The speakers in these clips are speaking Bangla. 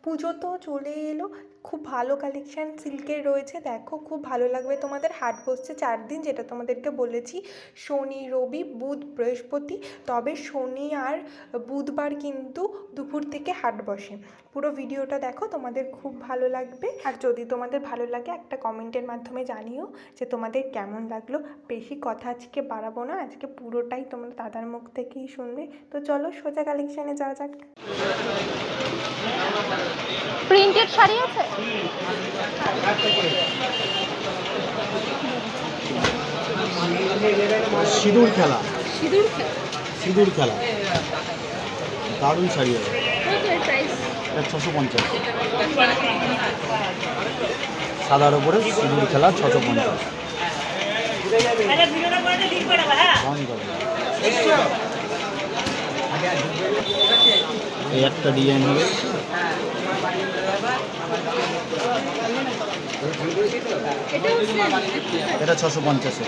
পুজো তো চলে এলো, খুব ভালো কালেকশান সিল্কের রয়েছে। দেখো খুব ভালো লাগবে তোমাদের। হাট বসছে 4 দিন, যেটা তোমাদেরকে বলেছি, শনি রবি বুধ বৃহস্পতি। তবে শনি আর বুধবার কিন্তু দুপুর থেকে হাট বসে। পুরো ভিডিওটা দেখো, তোমাদের খুব ভালো লাগবে। আর যদি তোমাদের ভালো লাগে একটা কমেন্টের মাধ্যমে জানিও যে তোমাদের কেমন লাগলো। বেশি কথা আজকে বাড়াবো না, আজকে পুরোটাই তোমরা দাদার মুখ থেকেই শুনবে। তো চলো সোজা কালেকশানে যাওয়া যাক। প্রিন্টেড শাড়ি আছে? সিঁদুর খেলা, সিঁদুর খেলা, সিঁদুর খেলা দারুণ শাড়ি হবে। কত এর প্রাইস? এটা 650। সাদার উপরে সিঁদুর খেলা 650। এই একটা ডিজাইন হবে, এটা 650।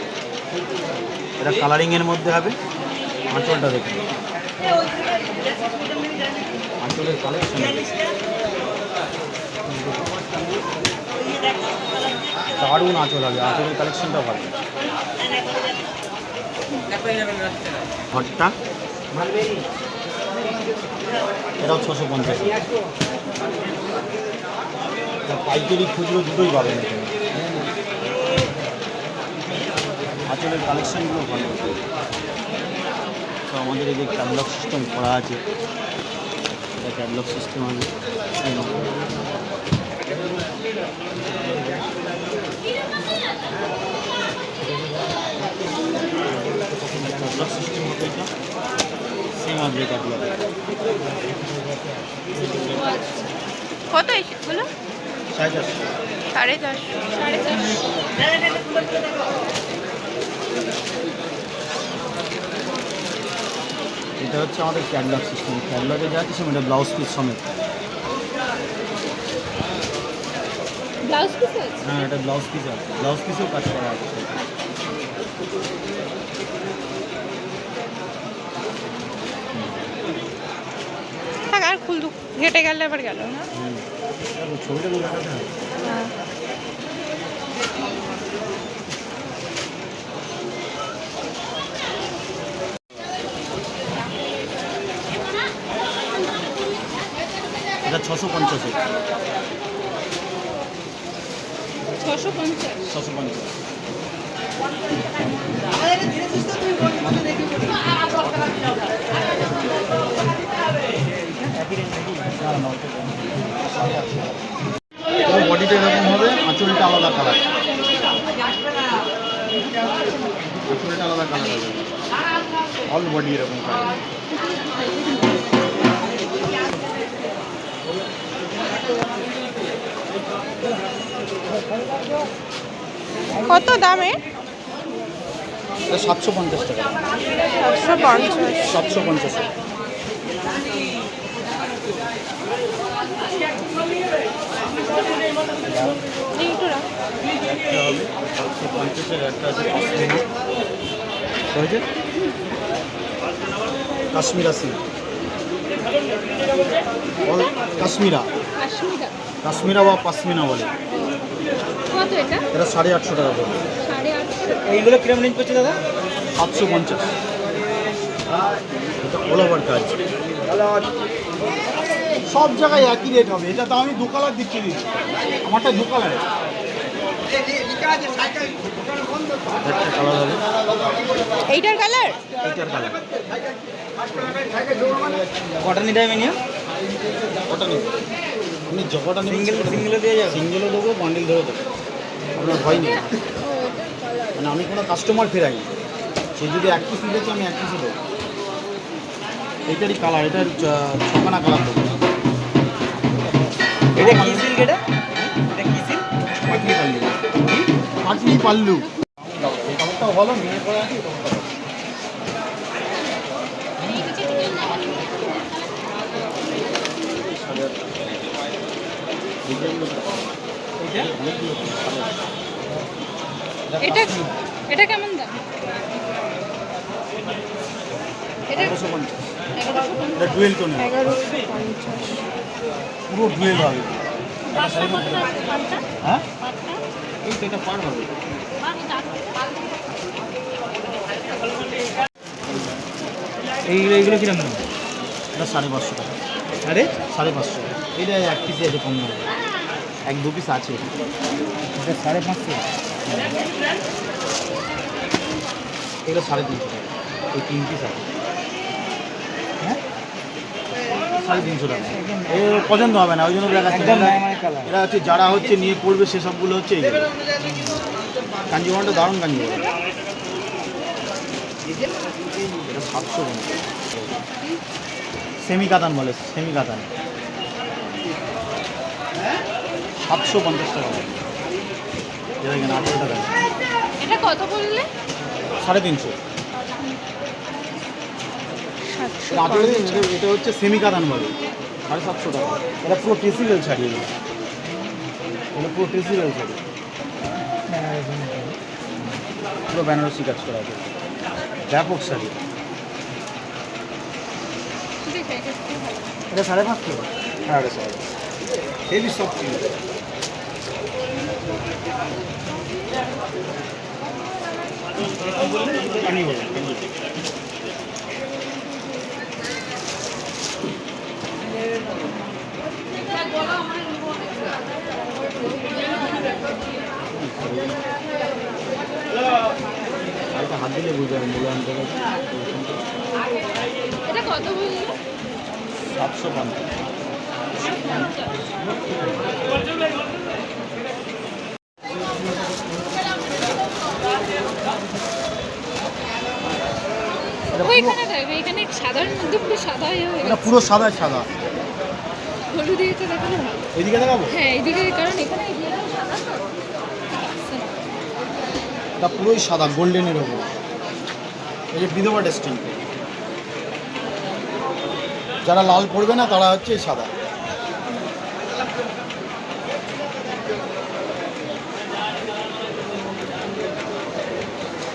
এটা কালারিংয়ের মধ্যে হবে। আঁচলটা দেখুন, আঁচলের কালেকশন দারুণ আঁচল হবে, আঁচলের কালেকশনটা ভালো। ঘরটা এটাও 650। পাইকারি খুচরো দুটোই পাবেন এখানে। আঁচলের কালেকশনগুলো ভালো। তো আমাদের এই যে ক্যাটালগ সিস্টেম করা আছে, এটা ক্যাটালগ সিস্টেম আছে। ক্যাটালগ সিস্টেম হবে এটা, সেম আসবে ক্যাটালগ। কত এগুলো? 450। 450। এটা হচ্ছে আমাদের ক্যাটালগ সিস্টেম। ক্যাটালগে যা কিছু এটা ব্লাউজ পিস সমেত। ব্লাউজ পিস আছে? হ্যাঁ, এটা ব্লাউজ পিস আছে, ব্লাউজ পিসেও কাজ করা আছে। থাক, আর খুলদু, ঘেটে গেলে আবার গেল না। ছবিটা দেখাতে হবে। এটা 650। 650। 650। বডিটা এরকম হবে, আঁচলটা আলাদা কালার, আঁচলটা আলাদা কালার হবে, অল বডি এরকম কালার। কত দামে? 750 টাকা। 750। 750। একটা আছে কাশ্মীরা সিল্ক, কাশ্মীরা, কাশ্মীরা বা পাশমিনা বলে। কত এটা? এটা 850 টাকা করে। 850। এইগুলো কিরম রেঞ্জ করছে দাদা? 750। এটা অল ওভার কাজ, সব জায়গায় একই রেট হবে। এটা তো আমি 2 কালার দিচ্ছি, আমারটা 2 কালার। একটা কালার হবে, এইটার কালার, এইটার কালার। কটা নিতে হবে মিনিমাম? কটা নেব? আপনি যতটা নেবেন সিঙ্গেলে দিয়ে যাবে? সিঙ্গেলও দেবো, বান্ডিল ধরে দেবো, আপনার ভয় নেই। মানে আমি কোনো কাস্টমার ফেরাই, সে যদি 1 পিস নিয়েছে আমি 1 পিসও দেবো। এইটারই কালার, এটার 6খানা কালার দেবো। এটা কি সিল্ক? এটা কি সিল্ক? পাটলি পাল্লু, পাটলি পাল্লু। এই কাপড়টাও ভালো, মেয়ে পরে আছে। এটা এটা কেমন দাম? এটা 1150। এটা ডুয়েল টোনের। 1150। পুরো ডুয়েল হবে। হ্যাঁ এই তো এটা পার হবে। এইগুলো কিরকম দাম? এটা 550 টাকা। আরে 550 টাকা। এটা এক পিসে আছে কম দামে, 1-2 পিস আছে। এটা 550। এগুলো 350 টাকা। এই 3 পিস আছে। হ্যাঁ 350 টাকা। এ পছন্দ হবে না, ওই জন্য দেখাচ্ছি। একদম ডায়মন্ড কালার। এরা হচ্ছে যারা হচ্ছে নিয়ে পড়বে সেসবগুলো হচ্ছে এইগুলো। কাঞ্জিবরমটা দারুণ কাঞ্জিবরম। এটা 750। সেমি কাতান বলে, সেমি কাতান 750 টাকা। এটা এখানে 800 টাকা। এটা কত বললে? 350। এটা হচ্ছে সেমি কাতান বলে, 750 টাকা। এটা পুরো টেসিবেল শাড়ি, এগুলো এটা পুরো টেসিবেল শাড়ি, পুরো বেনারসি কাজ করা আছে, ব্যাপক শাড়ি। এটা 550। হ্যাঁ এটা শাড়ি হেভি সফট ছিল। আমি বলি শাড়িটা হাত দিলে বুঝতে পারবেন মূল্যায়ন করে। এটা কত বললে? 750। ওইখানে দেখো, এখানে সাদার মধ্যে পুরো সাদা হয়ে এটা গেছে। পুরো সাদা সাদা। হলুদ এটা দেখানো ভালো। এইদিকে দেখাবো। হ্যাঁ এইদিকে, কারণ এখানে এরিয়াটা সাদা তো। এটা পুরোই সাদা গোল্ডেনের ওপর। এই যে বিধবা টেস্টিং, যারা লাল পড়বে না তারা হচ্ছে এই সাদা।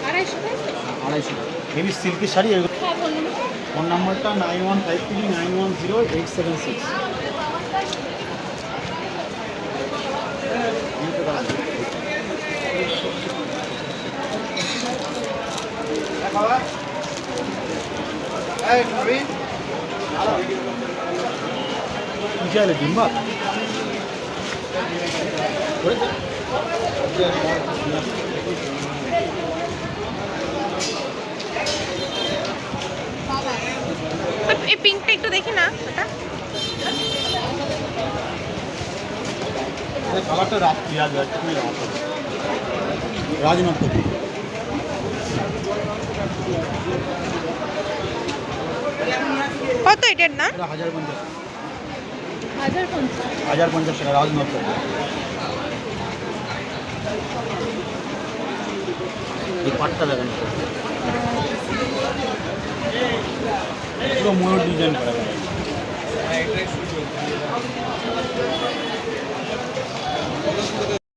আড়াইশো টাকা? 250 টাকা। Heavy silky sari. হ্যাঁ বলুন। ফোন নাম্বারটা 9153910876। কি চাইলে ডিম্বা এই পিঙ্কটা একটু দেখি না এটা। কালারটা রাত্রি আজ খুবই রাত রাজনগর। কত এটার না? এটা 1050। 1050। 1050 টাকা রাজনগর। এই পাটটা দেখেন পুরো ময়ূর ডিজাইন করা।